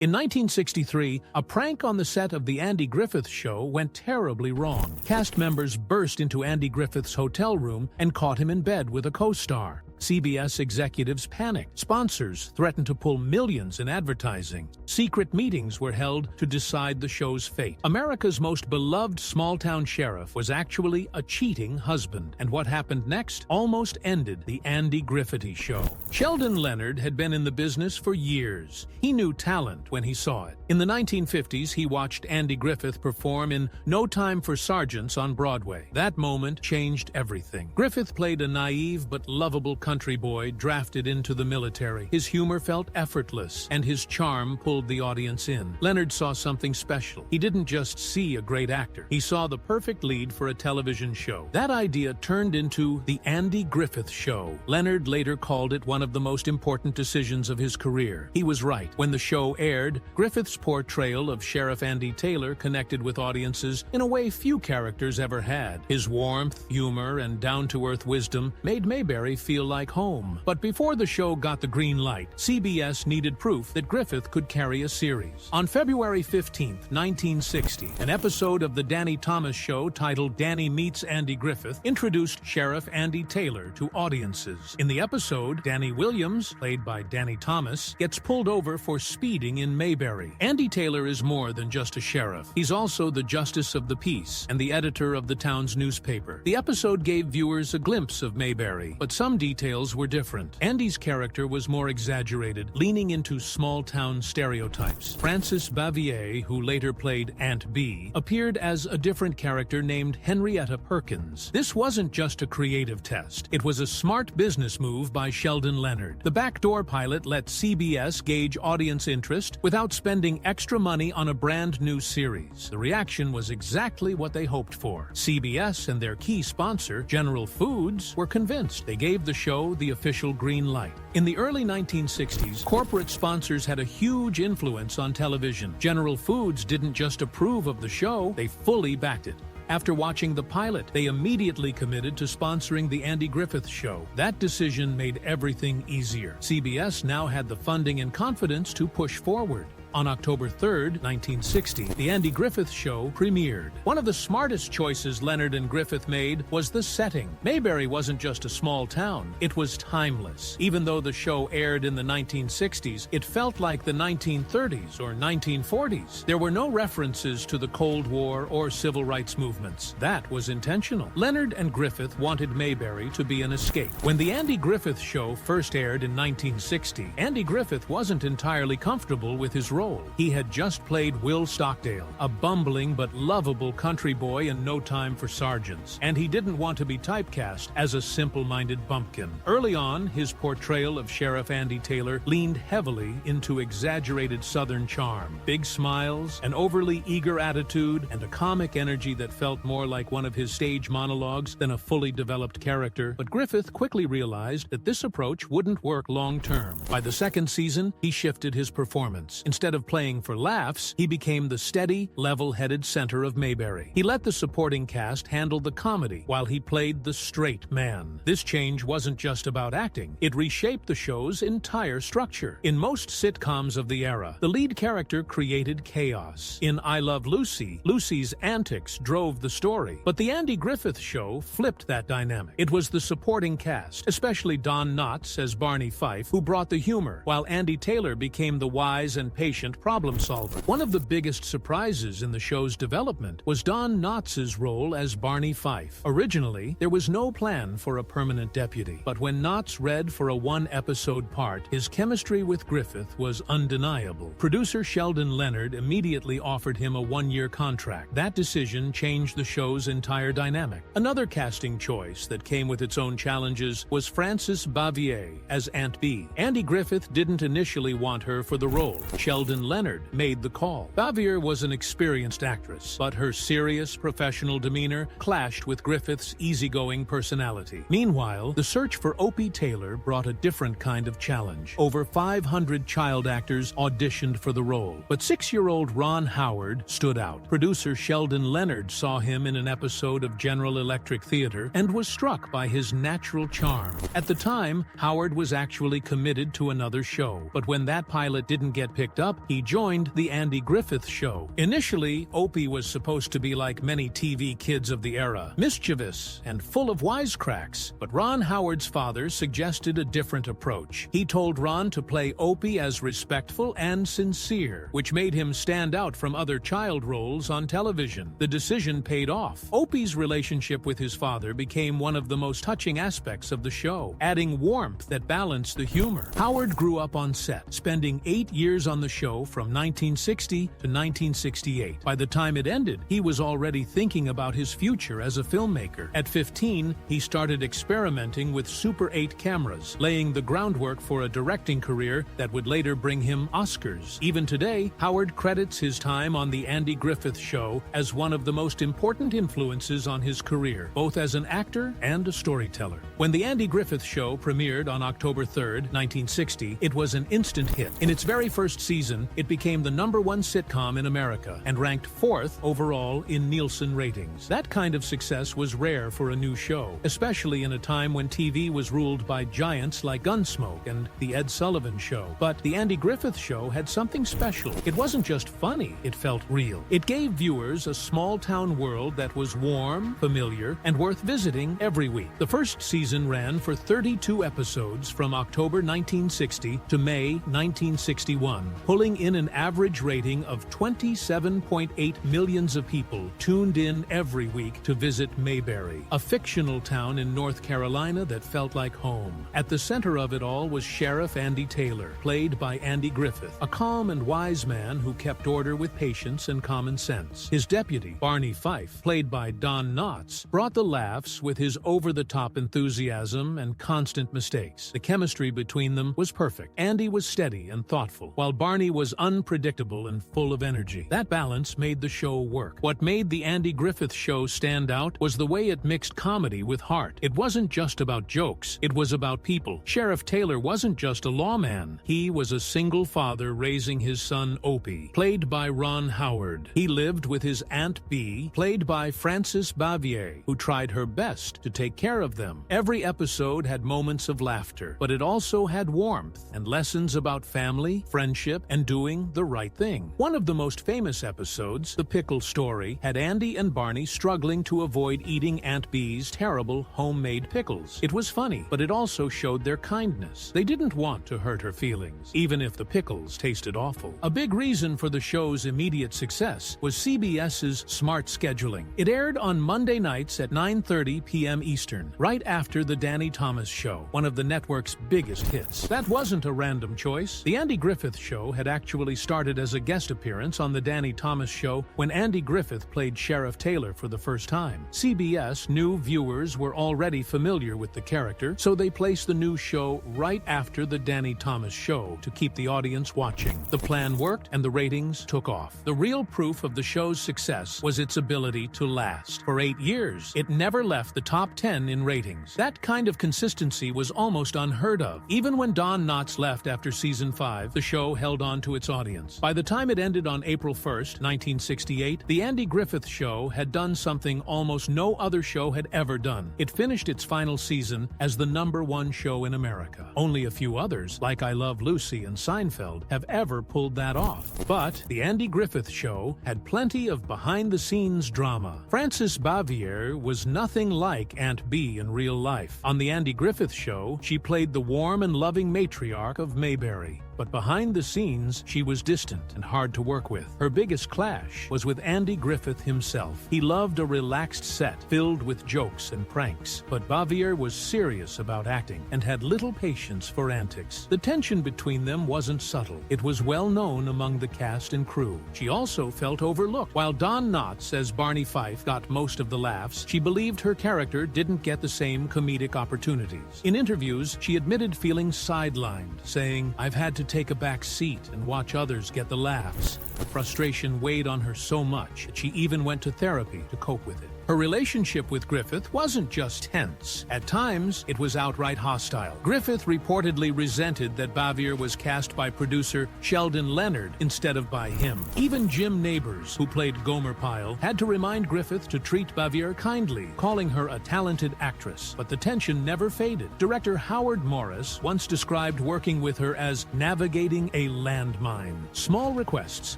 In 1963, a prank on the set of The Andy Griffith Show went terribly wrong. Cast members burst into Andy Griffith's hotel room and caught him in bed with a co-star. CBS executives panicked. Sponsors threatened to pull millions in advertising. Secret meetings were held to decide the show's fate. America's most beloved small-town sheriff was actually a cheating husband. And what happened next almost ended The Andy Griffith Show. Sheldon Leonard had been in the business for years. He knew talent when he saw it. In the 1950s, he watched Andy Griffith perform in No Time for Sergeants on Broadway. That moment changed everything. Griffith played a naive but lovable country boy drafted into the military. His humor felt effortless, and his charm pulled the audience in. Leonard saw something special. He didn't just see a great actor. He saw the perfect lead for a television show. That idea turned into The Andy Griffith Show. Leonard later called it one of the most important decisions of his career. He was right. When the show aired, Griffith's portrayal of Sheriff Andy Taylor connected with audiences in a way few characters ever had. His warmth, humor, and down-to-earth wisdom made Mayberry feel like home. But before the show got the green light, CBS needed proof that Griffith could carry a series. On February 15, 1960, an episode of The Danny Thomas Show titled Danny Meets Andy Griffith introduced Sheriff Andy Taylor to audiences. In the episode, Danny Williams, played by Danny Thomas, gets pulled over for speeding in Mayberry. Andy Taylor is more than just a sheriff. He's also the justice of the peace and the editor of the town's newspaper. The episode gave viewers a glimpse of Mayberry, but some details were different. Andy's character was more exaggerated, leaning into small-town stereotypes. Frances Bavier, who later played Aunt Bee, appeared as a different character named Henrietta Perkins. This wasn't just a creative test. It was a smart business move by Sheldon Leonard. The backdoor pilot let CBS gauge audience interest without spending extra money on a brand new series. The reaction was exactly what they hoped for. CBS and their key sponsor, General Foods, were convinced. They gave the show the official green light. In the early 1960s, corporate sponsors had a huge influence on television. General Foods didn't just approve of the show, they fully backed it. After watching the pilot, they immediately committed to sponsoring The Andy Griffith Show. That decision made everything easier. CBS now had the funding and confidence to push forward. On October 3, 1960, The Andy Griffith Show premiered. One of the smartest choices Leonard and Griffith made was the setting. Mayberry wasn't just a small town, it was timeless. Even though the show aired in the 1960s, it felt like the 1930s or 1940s. There were no references to the Cold War or civil rights movements. That was intentional. Leonard and Griffith wanted Mayberry to be an escape. When The Andy Griffith Show first aired in 1960, Andy Griffith wasn't entirely comfortable with his role. He had just played Will Stockdale, a bumbling but lovable country boy in No Time for Sergeants, and he didn't want to be typecast as a simple-minded bumpkin. Early on, his portrayal of Sheriff Andy Taylor leaned heavily into exaggerated Southern charm, big smiles, an overly eager attitude, and a comic energy that felt more like one of his stage monologues than a fully developed character. But Griffith quickly realized that this approach wouldn't work long-term. By the second season, he shifted his performance. Instead of playing for laughs, he became the steady, level-headed center of Mayberry. He let the supporting cast handle the comedy while he played the straight man. This change wasn't just about acting. It reshaped the show's entire structure. In most sitcoms of the era, the lead character created chaos. In I Love Lucy, Lucy's antics drove the story. But The Andy Griffith Show flipped that dynamic. It was the supporting cast, especially Don Knotts as Barney Fife, who brought the humor, while Andy Taylor became the wise and patient problem solver. One of the biggest surprises in the show's development was Don Knotts' role as Barney Fife. Originally, there was no plan for a permanent deputy, but when Knotts read for a one-episode part, his chemistry with Griffith was undeniable. Producer Sheldon Leonard immediately offered him a one-year contract. That decision changed the show's entire dynamic. Another casting choice that came with its own challenges was Frances Bavier as Aunt Bee. Andy Griffith didn't initially want her for the role. Sheldon Leonard made the call. Bavier was an experienced actress, but her serious, professional demeanor clashed with Griffith's easygoing personality. Meanwhile, the search for Opie Taylor brought a different kind of challenge. Over 500 child actors auditioned for the role, but 6-year-old Ron Howard stood out. Producer Sheldon Leonard saw him in an episode of General Electric Theater and was struck by his natural charm. At the time, Howard was actually committed to another show, but when that pilot didn't get picked up, he joined The Andy Griffith Show. Initially, Opie was supposed to be like many TV kids of the era, mischievous and full of wisecracks. But Ron Howard's father suggested a different approach. He told Ron to play Opie as respectful and sincere, which made him stand out from other child roles on television. The decision paid off. Opie's relationship with his father became one of the most touching aspects of the show, adding warmth that balanced the humor. Howard grew up on set, spending 8 years on the show from 1960 to 1968. By the time it ended, he was already thinking about his future as a filmmaker. At 15, he started experimenting with Super 8 cameras, laying the groundwork for a directing career that would later bring him Oscars. Even today, Howard credits his time on The Andy Griffith Show as one of the most important influences on his career, both as an actor and a storyteller. When The Andy Griffith Show premiered on October 3, 1960, it was an instant hit. In its very first season, it became the #1 sitcom in America and ranked 4th overall in Nielsen ratings. That kind of success was rare for a new show, especially in a time when TV was ruled by giants like Gunsmoke and The Ed Sullivan Show. But The Andy Griffith Show had something special. It wasn't just funny, it felt real. It gave viewers a small-town world that was warm, familiar, and worth visiting every week. The first season ran for 32 episodes from October 1960 to May 1961, pulling in an average rating of 27.8 million of people tuned in every week to visit Mayberry, a fictional town in North Carolina that felt like home. At the center of it all was Sheriff Andy Taylor, played by Andy Griffith, a calm and wise man who kept order with patience and common sense. His deputy, Barney Fife, played by Don Knotts, brought the laughs with his over-the-top enthusiasm and constant mistakes. The chemistry between them was perfect. Andy was steady and thoughtful, while Barney was unpredictable and full of energy. That balance made the show work. What made The Andy Griffith Show stand out was the way it mixed comedy with heart. It wasn't just about jokes, it was about people. Sheriff Taylor wasn't just a lawman. He was a single father raising his son Opie, played by Ron Howard. He lived with his Aunt Bee, played by Frances Bavier, who tried her best to take care of them. Every episode had moments of laughter, but it also had warmth and lessons about family, friendship, and doing the right thing. One of the most famous episodes, The Pickle Story, had Andy and Barney struggling to avoid eating Aunt Bee's terrible homemade pickles. It was funny, but it also showed their kindness. They didn't want to hurt her feelings, even if the pickles tasted awful. A big reason for the show's immediate success was CBS's smart scheduling. It aired on Monday nights at 9:30 p.m. Eastern, right after The Danny Thomas Show, one of the network's biggest hits. That wasn't a random choice. The Andy Griffith Show had actually started as a guest appearance on The Danny Thomas Show when Andy Griffith played Sheriff Taylor for the first time. CBS knew viewers were already familiar with the character, so they placed the new show right after The Danny Thomas Show to keep the audience watching. The plan worked and the ratings took off. The real proof of the show's success was its ability to last. For 8 years, it never left the top 10 in ratings. That kind of consistency was almost unheard of. Even when Don Knotts left after season 5, the show held on to its audience. By the time it ended on April 1st, 1968, The Andy Griffith Show had done something almost no other show had ever done. It finished its final season as the #1 show in America. Only a few others, like I Love Lucy and Seinfeld, have ever pulled that off. But The Andy Griffith Show had plenty of behind-the-scenes drama. Frances Bavier was nothing like Aunt Bee in real life. On The Andy Griffith Show, she played the warm and loving matriarch of Mayberry. But behind the scenes, she was distant and hard to work with. Her biggest clash was with Andy Griffith himself. He loved a relaxed set filled with jokes and pranks, but Bavier was serious about acting and had little patience for antics. The tension between them wasn't subtle. It was well known among the cast and crew. She also felt overlooked. While Don Knotts as Barney Fife got most of the laughs, she believed her character didn't get the same comedic opportunities. In interviews, she admitted feeling sidelined, saying, "I've had to take a back seat and watch others get the laughs." The frustration weighed on her so much that she even went to therapy to cope with it. Her relationship with Griffith wasn't just tense. At times, it was outright hostile. Griffith reportedly resented that Bavier was cast by producer Sheldon Leonard instead of by him. Even Jim Nabors, who played Gomer Pyle, had to remind Griffith to treat Bavier kindly, calling her a talented actress. But the tension never faded. Director Howard Morris once described working with her as navigating a landmine. Small requests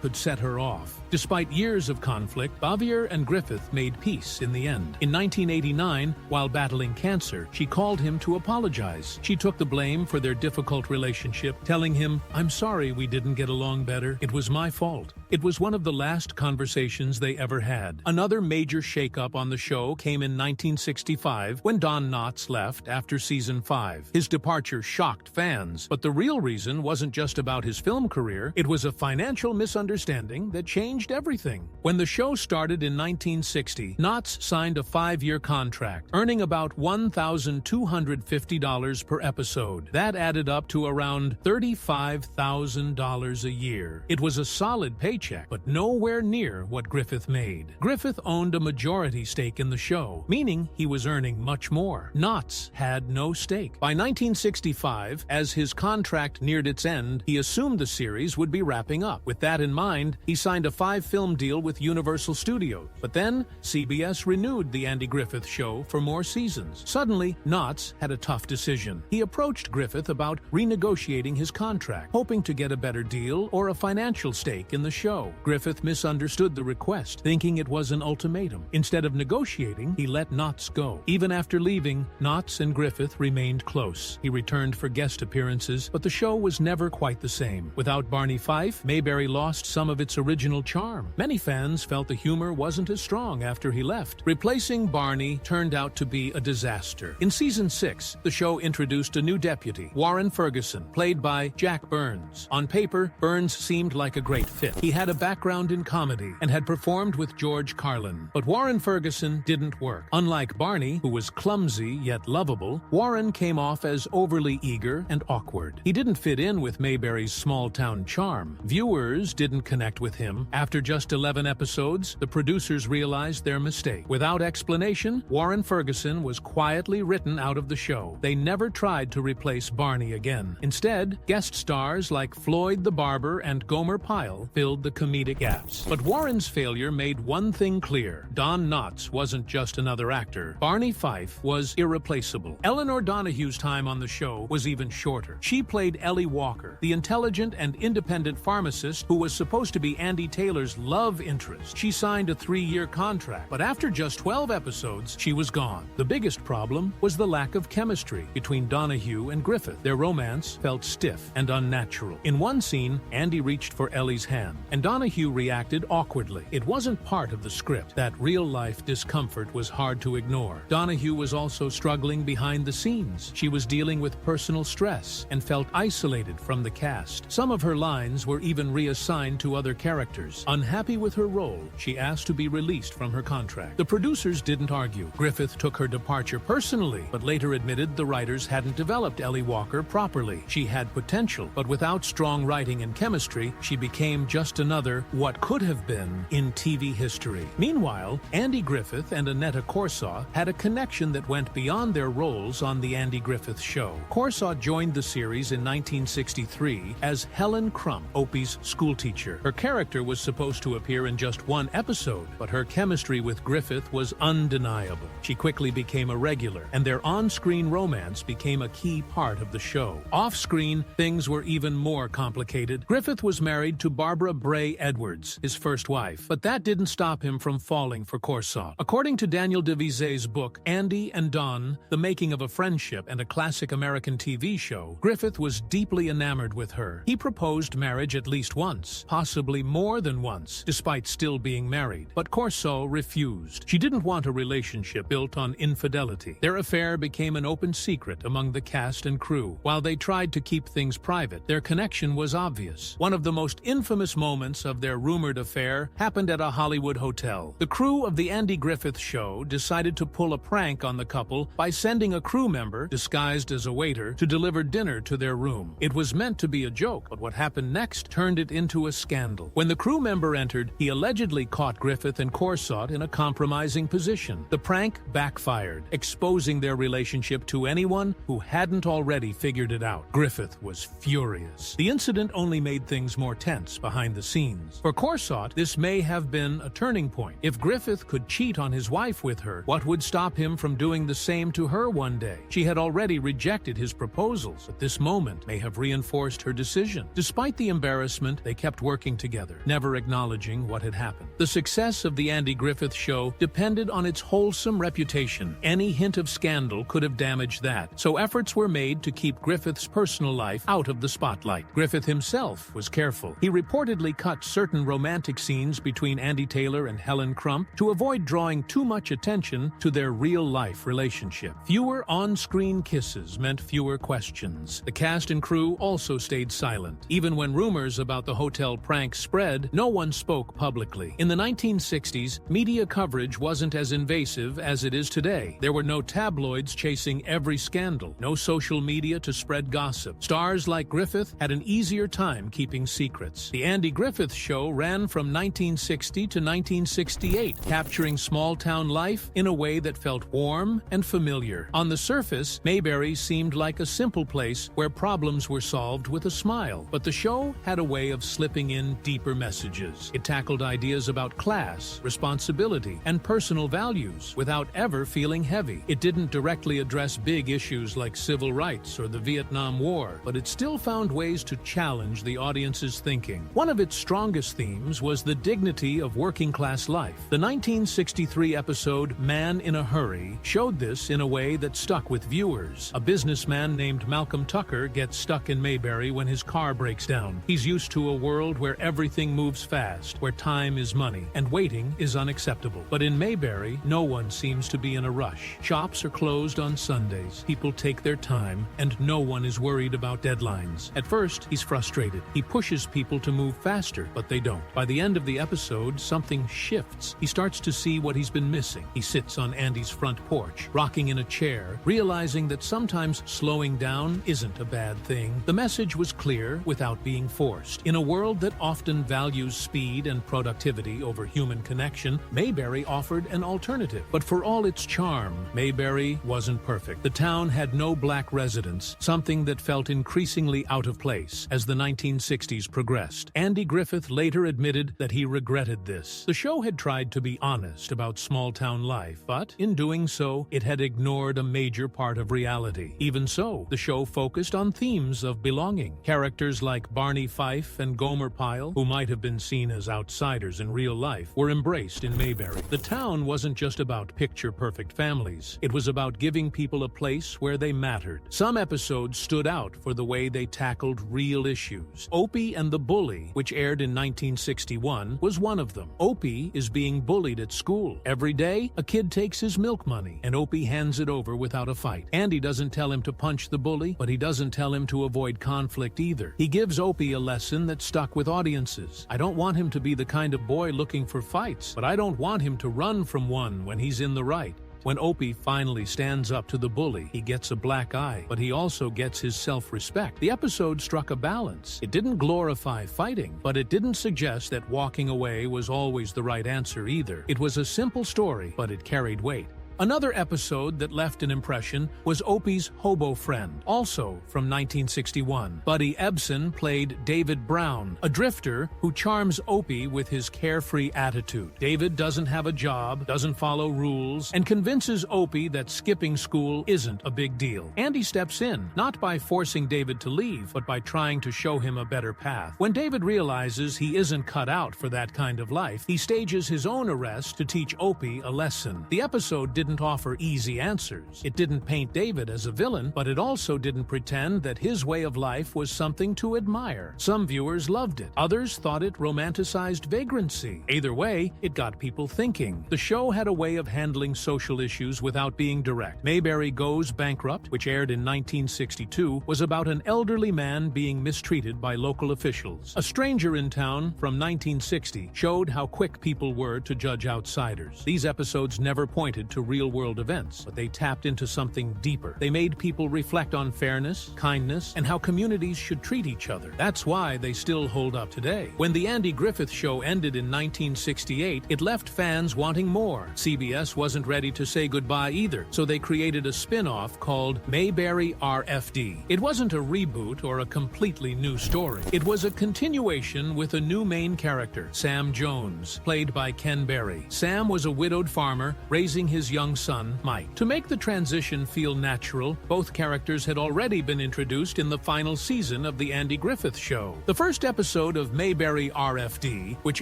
could set her off. Despite years of conflict, Bavier and Griffith made peace in the end. In 1989, while battling cancer, she called him to apologize. She took the blame for their difficult relationship, telling him, "I'm sorry we didn't get along better. It was my fault." It was one of the last conversations they ever had. Another major shakeup on the show came in 1965 when Don Knotts left after season 5. His departure shocked fans, but the real reason wasn't just about his film career. It was a financial misunderstanding that changed everything. When the show started in 1960, Knotts signed a 5-year contract, earning about $1,250 per episode. That added up to around $35,000 a year. It was a solid paycheck, but nowhere near what Griffith made. Griffith owned a majority stake in the show, meaning he was earning much more. Knotts had no stake. By 1965, as his contract neared its end, he assumed the series would be wrapping up. With that in mind, he signed a 5-film deal with Universal Studios. But then, CBS renewed The Andy Griffith Show for more seasons. Suddenly, Knotts had a tough decision. He approached Griffith about renegotiating his contract, hoping to get a better deal or a financial stake in the show. Griffith misunderstood the request, thinking it was an ultimatum. Instead of negotiating, he let Knotts go. Even after leaving, Knotts and Griffith remained close. He returned for guest appearances, but the show was never quite the same. Without Barney Fife, Mayberry lost some of its original charm. Many fans felt the humor wasn't as strong after he left. Replacing Barney turned out to be a disaster. In season 6, the show introduced a new deputy, Warren Ferguson, played by Jack Burns. On paper, Burns seemed like a great fit. He had a background in comedy and had performed with George Carlin. But Warren Ferguson didn't work. Unlike Barney, who was clumsy yet lovable, Warren came off as overly eager and awkward. He didn't fit in with Mayberry's small-town charm. Viewers didn't connect with him. After just 11 episodes, the producers realized their mistake. Without explanation, Warren Ferguson was quietly written out of the show. They never tried to replace Barney again. Instead, guest stars like Floyd the Barber and Gomer Pyle filled the comedic gaps. But Warren's failure made one thing clear. Don Knotts wasn't just another actor. Barney Fife was irreplaceable. Eleanor Donahue's time on the show was even shorter. She played Ellie Walker, the intelligent and independent pharmacist who was supposed to be Andy Taylor's love interest. She signed a 3-year contract, but after just 12 episodes, she was gone. The biggest problem was the lack of chemistry between Donahue and Griffith. Their romance felt stiff and unnatural. In one scene, Andy reached for Ellie's hand, and Donahue reacted awkwardly. It wasn't part of the script. That real-life discomfort was hard to ignore. Donahue was also struggling behind the scenes. She was dealing with personal stress and felt isolated from the cast. Some of her lines were even reassigned to other characters. Unhappy with her role, she asked to be released from her contract. The producers didn't argue. Griffith took her departure personally, but later admitted the writers hadn't developed Ellie Walker properly. She had potential, but without strong writing and chemistry, she became just another what could have been in TV history. Meanwhile, Andy Griffith and Annetta Corsaw had a connection that went beyond their roles on The Andy Griffith Show. Corsaw joined the series in 1963 as Helen Crump, Opie's schoolteacher. Her character was supposed to appear in just one episode, but her chemistry with Griffith was undeniable. She quickly became a regular, and their on-screen romance became a key part of the show. Off-screen, things were even more complicated. Griffith was married to Barbara Bray Edwards, his first wife, but that didn't stop him from falling for Corsaw. According to Daniel DeVizé's book, Andy and Don, The Making of a Friendship and a Classic American TV Show, Griffith was deeply enamored with her. He proposed marriage at least once, possibly more than once, despite still being married. But Corsaw refused. She didn't want a relationship built on infidelity. Their affair became an open secret among the cast and crew. While they tried to keep things private, their connection was obvious. One of the most infamous moments moments of their rumored affair happened at a Hollywood hotel. The crew of the Andy Griffith Show decided to pull a prank on the couple by sending a crew member, disguised as a waiter, to deliver dinner to their room. It was meant to be a joke, but what happened next turned it into a scandal. When the crew member entered, he allegedly caught Griffith and Corsott in a compromising position. The prank backfired, exposing their relationship to anyone who hadn't already figured it out. Griffith was furious. The incident only made things more tense behind the scenes. For Corsott, this may have been a turning point. If Griffith could cheat on his wife with her, what would stop him from doing the same to her one day? She had already rejected his proposals, but this moment may have reinforced her decision. Despite the embarrassment, they kept working together, never acknowledging what had happened. The success of the Andy Griffith Show depended on its wholesome reputation. Any hint of scandal could have damaged that, so efforts were made to keep Griffith's personal life out of the spotlight. Griffith himself was careful. He reportedly cut certain romantic scenes between Andy Taylor and Helen Crump to avoid drawing too much attention to their real-life relationship. Fewer on-screen kisses meant fewer questions. The cast and crew also stayed silent. Even when rumors about the hotel prank spread, no one spoke publicly. In the 1960s, media coverage wasn't as invasive as it is today. There were no tabloids chasing every scandal, no social media to spread gossip. Stars like Griffith had an easier time keeping secrets. The Andy Griffith Show ran from 1960 to 1968, capturing small-town life in a way that felt warm and familiar. On the surface, Mayberry seemed like a simple place where problems were solved with a smile, but the show had a way of slipping in deeper messages. It tackled ideas about class, responsibility, and personal values without ever feeling heavy. It didn't directly address big issues like civil rights or the Vietnam War, but it still found ways to challenge the audience's thinking. One of its strongest themes was the dignity of working-class life. The 1963 episode Man in a Hurry showed this in a way that stuck with viewers. A businessman named Malcolm Tucker gets stuck in Mayberry when his car breaks down. He's used to a world where everything moves fast, where time is money, and waiting is unacceptable. But in Mayberry, no one seems to be in a rush. Shops are closed on Sundays, people take their time, and no one is worried about deadlines. At first, he's frustrated. He pushes people to move faster, but they don't. By the end of the episode, something shifts. He starts to see what he's been missing. He sits on Andy's front porch, rocking in a chair, realizing that sometimes slowing down isn't a bad thing. The message was clear without being forced. In a world that often values speed and productivity over human connection, Mayberry offered an alternative. But for all its charm, Mayberry wasn't perfect. The town had no black residents, something that felt increasingly out of place as the 1960s progressed. Andy Griffith later admitted that he regretted this. The show had tried to be honest about small-town life, but in doing so, it had ignored a major part of reality. Even so, the show focused on themes of belonging. Characters like Barney Fife and Gomer Pyle, who might have been seen as outsiders in real life, were embraced in Mayberry. The town wasn't just about picture-perfect families. It was about giving people a place where they mattered. Some episodes stood out for the way they tackled real issues. Opie and the Bully, which aired in 1961, was one of them. Opie is being bullied at school. Every day, a kid takes his milk money, and Opie hands it over without a fight. Andy doesn't tell him to punch the bully, but he doesn't tell him to avoid conflict either. He gives Opie a lesson that stuck with audiences. I don't want him to be the kind of boy looking for fights, but I don't want him to run from one when he's in the right. When Opie finally stands up to the bully, he gets a black eye, but he also gets his self-respect. The episode struck a balance. It didn't glorify fighting, but it didn't suggest that walking away was always the right answer either. It was a simple story, but it carried weight. Another episode that left an impression was Opie's hobo friend, also from 1961. Buddy Ebsen played David Brown, a drifter who charms Opie with his carefree attitude. David doesn't have a job, doesn't follow rules, and convinces Opie that skipping school isn't a big deal. Andy steps in, not by forcing David to leave, but by trying to show him a better path. When David realizes he isn't cut out for that kind of life, he stages his own arrest to teach Opie a lesson. The episode didn't didn't offer easy answers. It didn't paint David as a villain, but it also didn't pretend that his way of life was something to admire. Some viewers loved it. Others thought it romanticized vagrancy. Either way, it got people thinking. The show had a way of handling social issues without being direct. Mayberry Goes Bankrupt, which aired in 1962, was about an elderly man being mistreated by local officials. A Stranger in Town from 1960 showed how quick people were to judge outsiders. These episodes never pointed to real-world events, but they tapped into something deeper. They made people reflect on fairness, kindness, and how communities should treat each other. That's why they still hold up today. When The Andy Griffith Show ended in 1968, it left fans wanting more. CBS wasn't ready to say goodbye either, so they created a spin-off called Mayberry RFD. It wasn't a reboot or a completely new story. It was a continuation with a new main character, Sam Jones, played by Ken Berry. Sam was a widowed farmer raising his young son, Mike. To make the transition feel natural, both characters had already been introduced in the final season of The Andy Griffith Show. The first episode of Mayberry RFD, which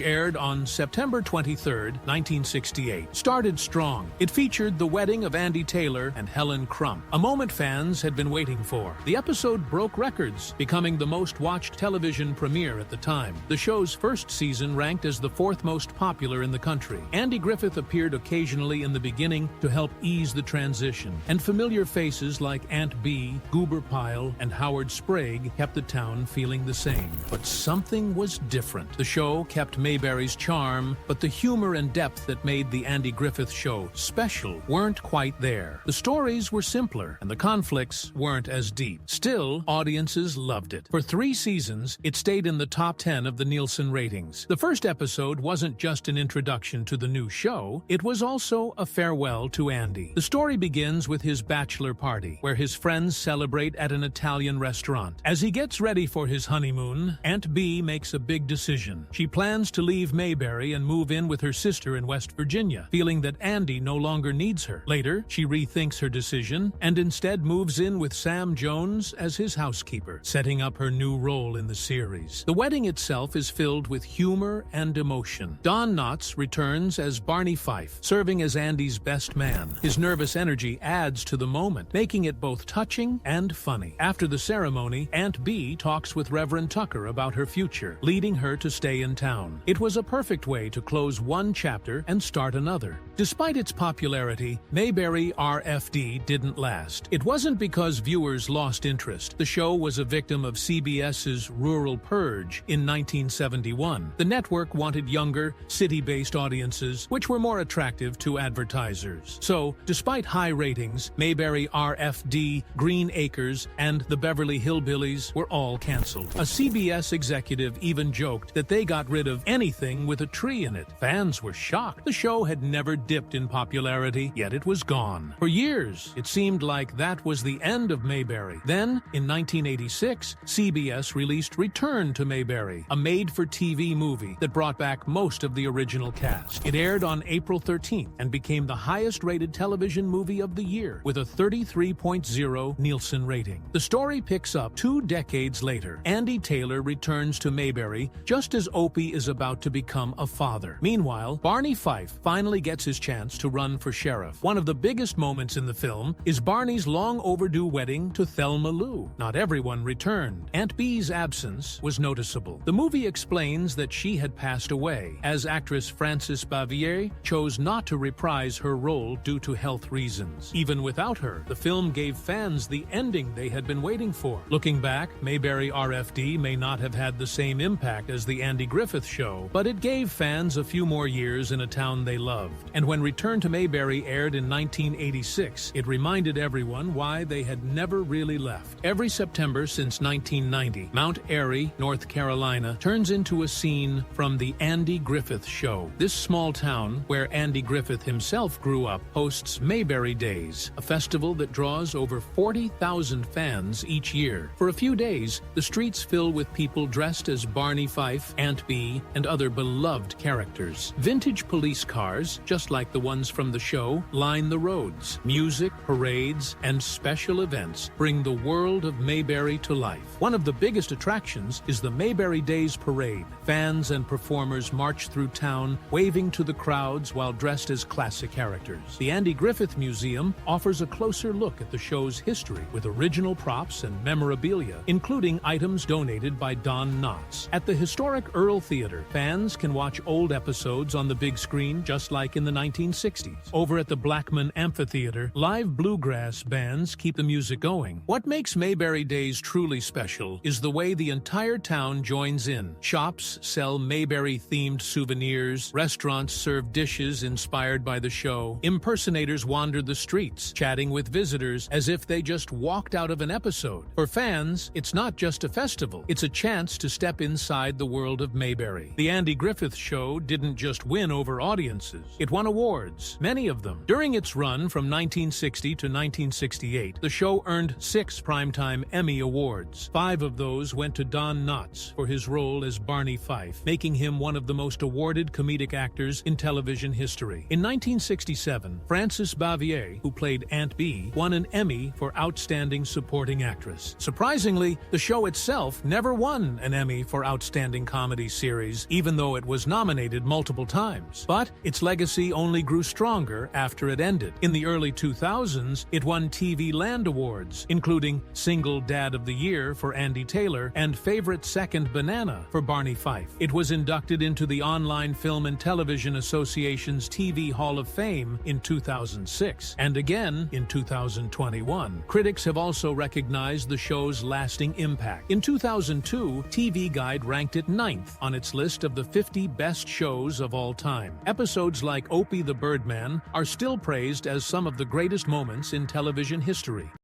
aired on September 23, 1968, started strong. It featured the wedding of Andy Taylor and Helen Crump, a moment fans had been waiting for. The episode broke records, becoming the most watched television premiere at the time. The show's first season ranked as the fourth most popular in the country. Andy Griffith appeared occasionally in the beginning to help ease the transition, and familiar faces like Aunt Bee, Goober Pyle, and Howard Sprague kept the town feeling the same. But something was different. The show kept Mayberry's charm, but the humor and depth that made The Andy Griffith Show special weren't quite there. The stories were simpler, and the conflicts weren't as deep. Still, audiences loved it. For 3 seasons, it stayed in the top 10 of the Nielsen ratings. The first episode wasn't just an introduction to the new show, it was also a farewell to Andy. The story begins with his bachelor party, where his friends celebrate at an Italian restaurant. As he gets ready for his honeymoon, Aunt Bee makes a big decision. She plans to leave Mayberry and move in with her sister in West Virginia, feeling that Andy no longer needs her. Later, she rethinks her decision and instead moves in with Sam Jones as his housekeeper, setting up her new role in the series. The wedding itself is filled with humor and emotion. Don Knotts returns as Barney Fife, serving as Andy's best man. His nervous energy adds to the moment, making it both touching and funny. After the ceremony, Aunt Bee talks with Reverend Tucker about her future, leading her to stay in town. It was a perfect way to close one chapter and start another. Despite its popularity, Mayberry RFD didn't last. It wasn't because viewers lost interest. The show was a victim of CBS's rural purge in 1971. The network wanted younger, city-based audiences, which were more attractive to advertisers. So, despite high ratings, Mayberry RFD, Green Acres, and the Beverly Hillbillies were all canceled. A CBS executive even joked that they got rid of anything with a tree in it. Fans were shocked. The show had never dipped in popularity, yet it was gone. For years, it seemed like that was the end of Mayberry. Then, in 1986, CBS released Return to Mayberry, a made-for-TV movie that brought back most of the original cast. It aired on April 13th and became the highest-rated television movie of the year, with a 33.0 Nielsen rating. The story picks up 2 decades later. Andy Taylor returns to Mayberry just as Opie is about to become a father. Meanwhile, Barney Fife finally gets his chance to run for sheriff. One of the biggest moments in the film is Barney's long-overdue wedding to Thelma Lou. Not everyone returned. Aunt Bee's absence was noticeable. The movie explains that she had passed away, as actress Frances Bavier chose not to reprise her role due to health reasons. Even without her, the film gave fans the ending they had been waiting for. Looking back, Mayberry RFD may not have had the same impact as The Andy Griffith Show, but it gave fans a few more years in a town they loved. And when Return to Mayberry aired in 1986, it reminded everyone why they had never really left. Every September since 1990, Mount Airy, North Carolina, turns into a scene from The Andy Griffith Show. This small town, where Andy Griffith himself grew up, hosts Mayberry Days, a festival that draws over 40,000 fans each year. For a few days, the streets fill with people dressed as Barney Fife, Aunt Bee, and other beloved characters. Vintage police cars, just like the ones from the show, line the roads. Music, parades, and special events bring the world of Mayberry to life. One of the biggest attractions is the Mayberry Days Parade. Fans and performers march through town, waving to the crowds while dressed as classic characters. actors. The Andy Griffith Museum offers a closer look at the show's history with original props and memorabilia, including items donated by Don Knotts. At the historic Earl Theater, fans can watch old episodes on the big screen just like in the 1960s. Over at the Blackman Amphitheater, live bluegrass bands keep the music going. What makes Mayberry Days truly special is the way the entire town joins in. Shops sell Mayberry-themed souvenirs, restaurants serve dishes inspired by the show, impersonators wander the streets, chatting with visitors as if they just walked out of an episode. For fans, it's not just a festival, it's a chance to step inside the world of Mayberry. The Andy Griffith Show didn't just win over audiences, it won awards, many of them. During its run from 1960 to 1968, the show earned 6 Primetime Emmy Awards. 5 of those went to Don Knotts for his role as Barney Fife, making him one of the most awarded comedic actors in television history. In 1967, Frances Bavier, who played Aunt Bee, won an Emmy for Outstanding Supporting Actress. Surprisingly, the show itself never won an Emmy for Outstanding Comedy Series, even though it was nominated multiple times. But its legacy only grew stronger after it ended. In the early 2000s, it won TV Land Awards, including Single Dad of the Year for Andy Taylor and Favorite Second Banana for Barney Fife. It was inducted into the Online Film and Television Association's TV Hall of Fame in 2006, and again in 2021. Critics have also recognized the show's lasting impact. In 2002, TV Guide ranked it 9th on its list of the 50 best shows of all time. Episodes like Opie the Birdman are still praised as some of the greatest moments in television history.